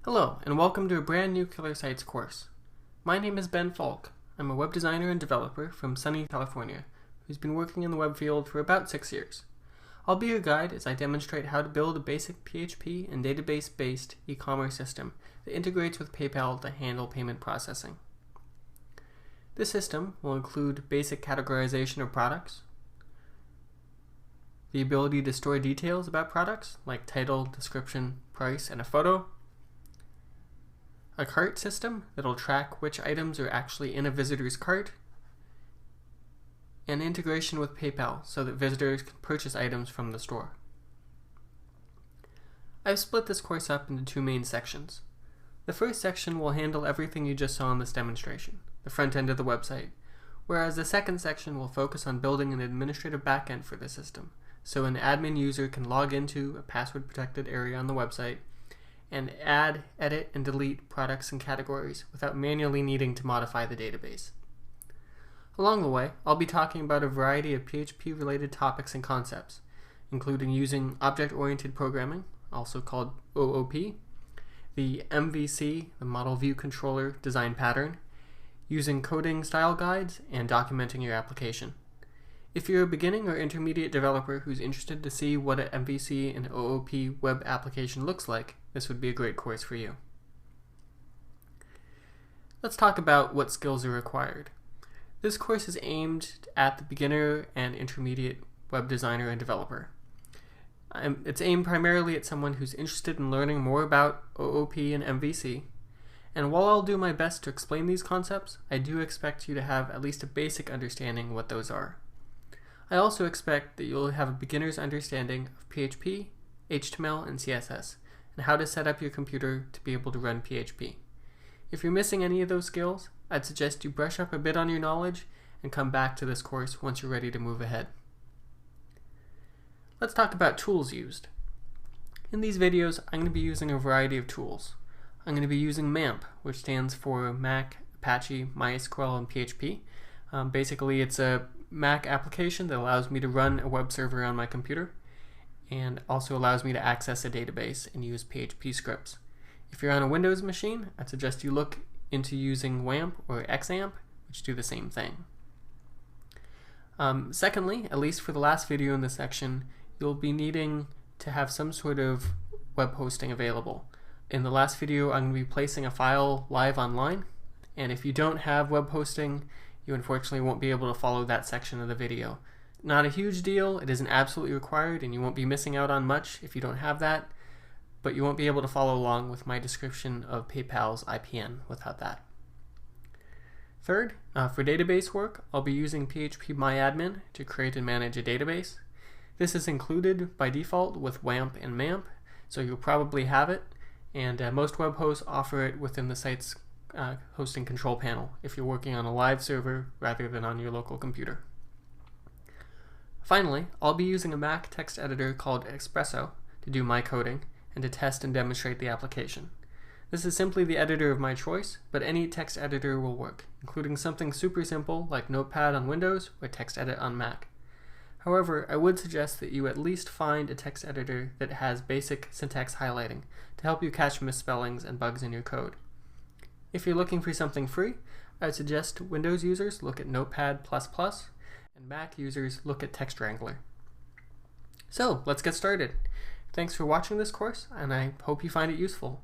Hello, and welcome to a brand new Killer Sites course. My name is Ben Falk. I'm a web designer and developer from sunny California, who's been working in the web field for about 6 years. I'll be your guide as I demonstrate how to build a basic PHP and database-based e-commerce system that integrates with PayPal to handle payment processing. This system will include basic categorization of products, the ability to store details about products like title, description, price, and a photo, a cart system that'll track which items are actually in a visitor's cart, and integration with PayPal so that visitors can purchase items from the store. I've split this course up into two main sections. The first section will handle everything you just saw in this demonstration, the front end of the website, whereas the second section will focus on building an administrative backend for the system, so an admin user can log into a password-protected area on the website and add, edit, and delete products and categories without manually needing to modify the database. Along the way, I'll be talking about a variety of PHP-related topics and concepts, including using object-oriented programming, also called OOP, the MVC, the Model View Controller design pattern, using coding style guides, and documenting your application. If you're a beginning or intermediate developer who's interested to see what an MVC and OOP web application looks like, this would be a great course for you. Let's talk about what skills are required. This course is aimed at the beginner and intermediate web designer and developer. It's aimed primarily at someone who's interested in learning more about OOP and MVC. And while I'll do my best to explain these concepts, I do expect you to have at least a basic understanding what those are. I also expect that you'll have a beginner's understanding of PHP, HTML, and CSS, and how to set up your computer to be able to run PHP. If you're missing any of those skills, I'd suggest you brush up a bit on your knowledge and come back to this course once you're ready to move ahead. Let's talk about tools used. In these videos, I'm going to be using a variety of tools. I'm going to be using MAMP, which stands for Mac, Apache, MySQL, and PHP. Basically, it's a Mac application that allows me to run a web server on my computer and also allows me to access a database and use PHP scripts. If you're on a Windows machine, I'd suggest you look into using WAMP or XAMPP, which do the same thing. Secondly, at least for the last video in this section, you'll be needing to have some sort of web hosting available. In the last video, I'm going to be placing a file live online, and if you don't have web hosting, you unfortunately won't be able to follow that section of the video. Not a huge deal, it isn't absolutely required, and you won't be missing out on much if you don't have that, but you won't be able to follow along with my description of PayPal's IPN without that. Third, for database work, I'll be using phpMyAdmin to create and manage a database. This is included by default with WAMP and MAMP, so you'll probably have it, and most web hosts offer it within the site's hosting control panel if you're working on a live server rather than on your local computer. Finally, I'll be using a Mac text editor called Espresso to do my coding and to test and demonstrate the application. This is simply the editor of my choice, but any text editor will work, including something super simple like Notepad on Windows or TextEdit on Mac. However, I would suggest that you at least find a text editor that has basic syntax highlighting to help you catch misspellings and bugs in your code. If you're looking for something free, I'd suggest Windows users look at Notepad++, and Mac users look at TextWrangler. So, let's get started. Thanks for watching this course, and I hope you find it useful.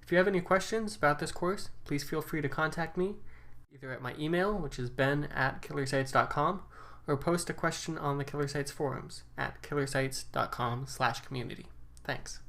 If you have any questions about this course, please feel free to contact me, either at my email, which is ben@killersites.com, or post a question on the Killer Sites forums at killersites.com/community. Thanks.